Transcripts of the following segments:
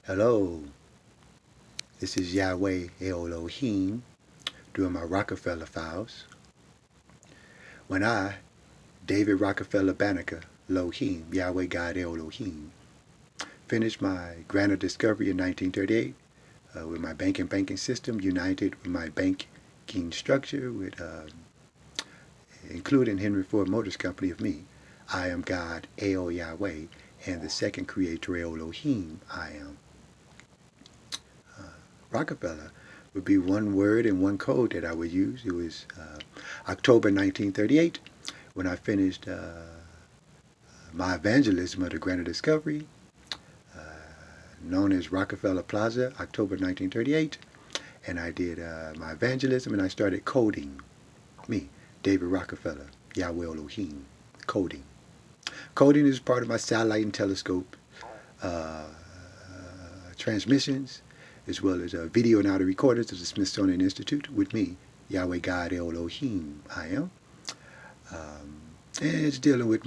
Hello, this is Yahweh Elohim doing my Rockafellow files. When I, David Rockafellow Banneker, Lohem, Yahweh God Elohim, finished my grant of discovery in 1938 with my banking system united with my banking structure with including Henry Ford Motors Company of me. I am God, El Yahweh, and the second creator Elohim, I am. Rockafellow would be one word and one code that I would use. It was October 1938 when I finished my evangelism of the Grant of Discovery, known as Rockefeller Plaza, October 1938. And I did my evangelism and I started coding. Me, David Rockafellow, Yahweh Elohim, coding. Coding is part of my satellite and telescope transmissions, as well as video and audio recordings of the Smithsonian Institute with me, Yahweh God Elohim, I am. And it's dealing with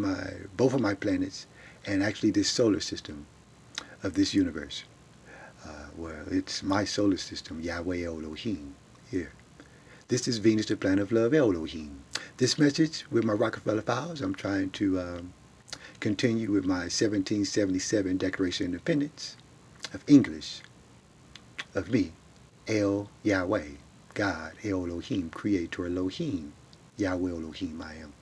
both of my planets and actually this solar system of this universe. Well, it's my solar system, Yahweh Elohim, here. This is Venus, the planet of love, Elohim. This message with my Rockafellow files, I'm trying to continue with my 1777 Declaration of Independence of English, of me, El Yahweh, God, Elohim, Creator Elohim, Yahweh Elohim, I am,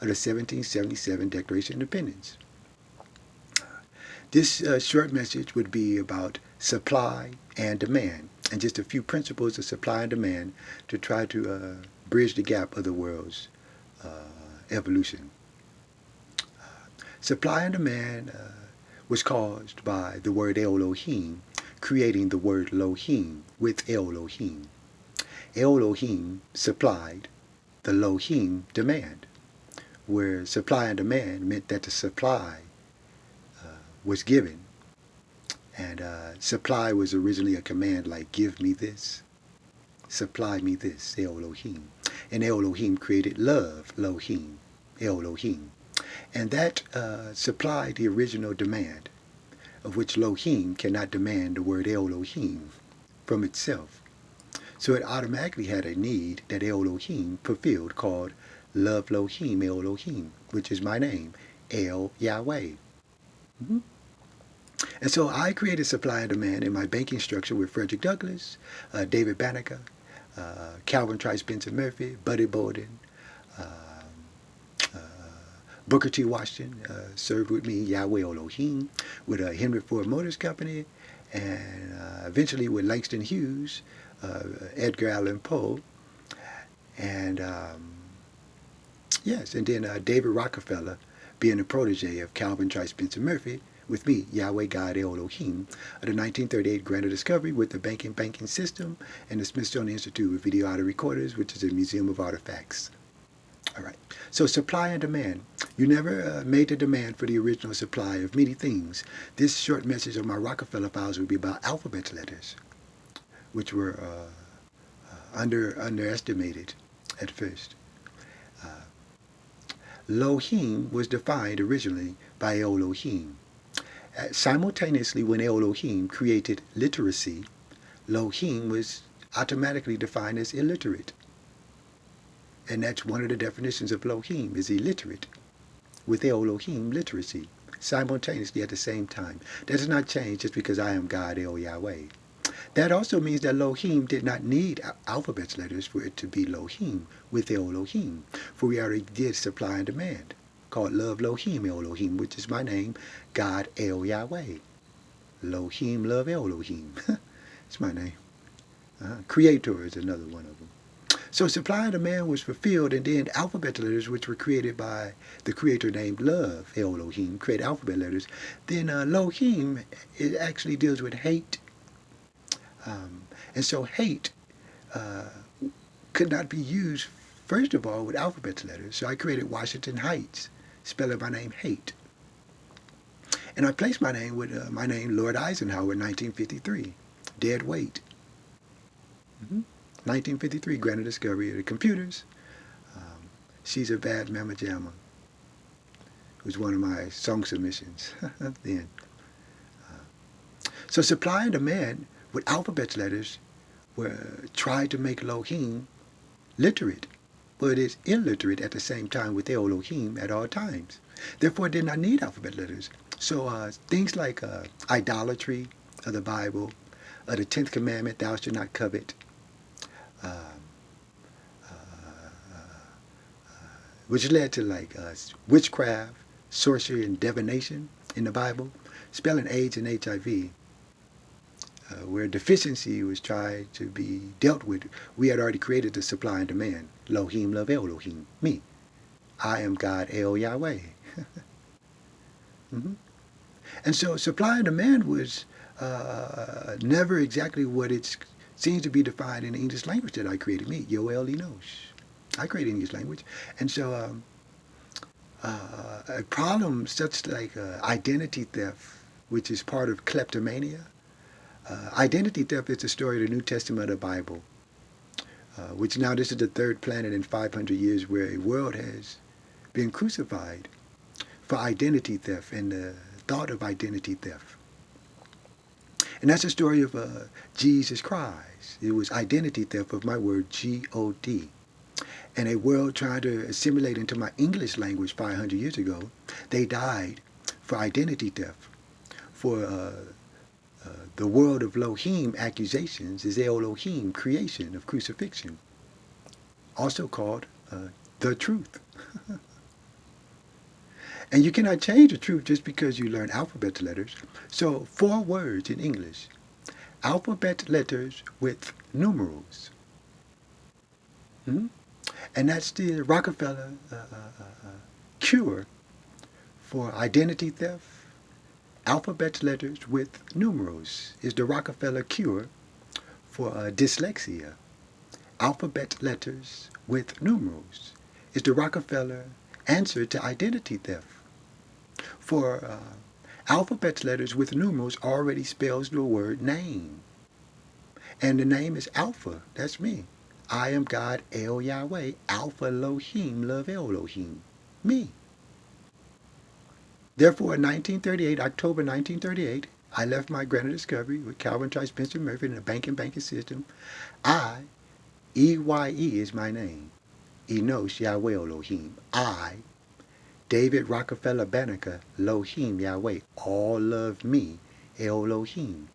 of the 1777 Declaration of Independence. This short message would be about supply and demand, and just a few principles of supply and demand to try to bridge the gap of the world's evolution. Supply and demand was caused by the word Elohim, creating the word Lohem with Elohim. Elohim supplied, the Lohem demand, where supply and demand meant that the supply was given. And supply was originally a command like, give me this, supply me this, Elohim. And Elohim created love, Lohem, Elohim. And that supplied the original demand, of which Lohem cannot demand the word Elohim from itself. So it automatically had a need that Elohim fulfilled called love Lohem, Elohim, which is my name, El Yahweh. Mm-hmm. And so I created supply and demand in my banking structure with Frederick Douglass, David Banneker, Calvin Trice Benson Murphy, Buddy Bolden, Booker T. Washington served with me, Yahweh Elohim, with Henry Ford Motors Company, and eventually with Langston Hughes, Edgar Allan Poe, and yes, and then David Rockefeller, being a protege of Calvin Trice Benson Murphy, with me, Yahweh God Elohim, of the 1938 Grant of Discovery with the banking system and the Smithsonian Institute with video audio recorders, which is a museum of artifacts. All right. So supply and demand. You never made the demand for the original supply of many things. This short message of my Rockafellow files would be about alphabet letters, which were underestimated at first. Lohem was defined originally by Elohim. Simultaneously, when Elohim created literacy, Lohem was automatically defined as illiterate. And that's one of the definitions of Lohem, is illiterate, with Elohim literacy, simultaneously at the same time. That does not change just because I am God, El Yahweh. That also means that Lohem did not need alphabet letters for it to be Lohem with Elohim, for we already did supply and demand, called love Lohem Elohim, which is my name, God El Yahweh. Lohem love Elohim. It's my name. Creator is another one of them. So supply and demand was fulfilled, and then alphabet letters, which were created by the creator named Love, Elohim, create alphabet letters. Then Lohem, it actually deals with hate. And so hate could not be used, first of all, with alphabet letters. So I created Washington Heights, spelling my name Hate. And I placed my name with my name Lord Eisenhower in 1953, dead weight. 1953, Grant of Discovery of the computers. She's a Bad Mama Jamma. It was one of my song submissions then. So supply and demand with alphabet letters were tried to make Lohem literate, but it is illiterate at the same time with Elohim at all times. Therefore, it did not need alphabet letters. So things like idolatry of the Bible, the 10th commandment, thou shalt not covet, which led to like witchcraft, sorcery, and divination in the Bible, spelling AIDS and HIV, where deficiency was tried to be dealt with. We had already created the supply and demand. Lohem, love Elohim, me. I am God, El Yahweh. Mm-hmm. And so supply and demand was never exactly what it seems to be defined in the English language that I created, me, Yoel Enosh. I created English language. And so a problem such like identity theft, which is part of kleptomania. Identity theft is the story of the New Testament of the Bible, which now this is the third planet in 500 years where a world has been crucified for identity theft and the thought of identity theft. And that's the story of Jesus Christ. It was identity theft of my word, G-O-D. And a world trying to assimilate into my English language 500 years ago, they died for identity theft. For the world of Lohem accusations is Elohim creation of crucifixion, also called the truth. And you cannot change the truth just because you learn alphabet letters. So 4 words in English, alphabet letters with numerals. Mm-hmm. And that's the Rockafellow cure for identity theft. Alphabet letters with numerals is the Rockafellow cure for dyslexia. Alphabet letters with numerals is the Rockafellow answer to identity theft. For alphabet letters with numerals already spells the word name. And the name is Alpha. That's me. I am God, El Yahweh, Alpha Lohem, love Elohim. Me. Therefore, in 1938, October 1938, I left my Granite Discovery with Calvin Trice Spencer Murphy in the banking system. E-Y-E is my name. Enosh Yahweh Elohim. I, David Rockefeller Banneker, Lohem Yahweh, all love me, Elohim.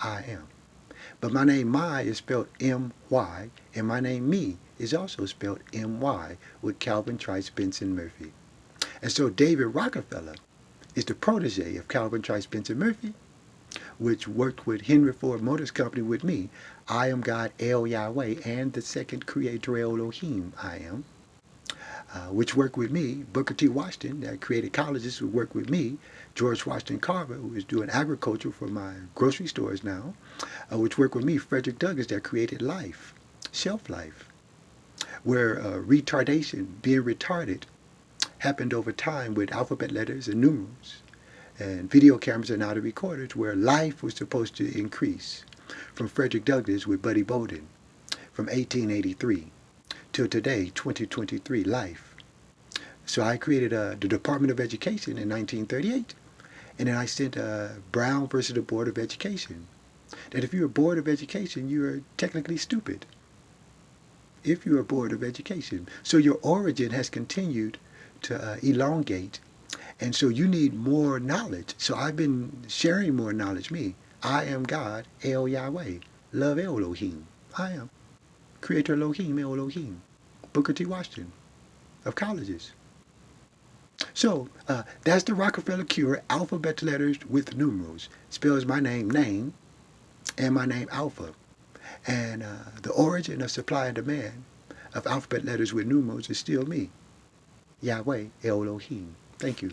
I am. But my name My is spelled M-Y, and my name Me is also spelled M-Y with Calvin Trice Benson Murphy. And so David Rockefeller is the protege of Calvin Trice Benson Murphy, which worked with Henry Ford Motors Company with me. I am God, El Yahweh, and the second creator Elohim, I am. Which worked with me, Booker T. Washington, that created colleges, who worked with me, George Washington Carver, who is doing agriculture for my grocery stores now, which worked with me, Frederick Douglass, that created life, shelf life, where retardation, being retarded, happened over time with alphabet letters and numerals. And video cameras are now the recorders, where life was supposed to increase from Frederick Douglass with Buddy Bolden from 1883 till today, 2023, life. So I created the Department of Education in 1938, and then I sent Brown versus the Board of Education. That if you're a Board of Education, you are technically stupid. If you're a Board of Education. So your origin has continued to elongate, and so you need more knowledge. So I've been sharing more knowledge. Me, I am God, El Yahweh, love Elohim. I am. Creator Lohem, Elohim, Booker T. Washington, of colleges. So that's the Rockefeller cure, alphabet letters with numerals. Spells my name, name, and my name, Alpha. And the origin of supply and demand of alphabet letters with numerals is still me, Yahweh, Elohim. Thank you.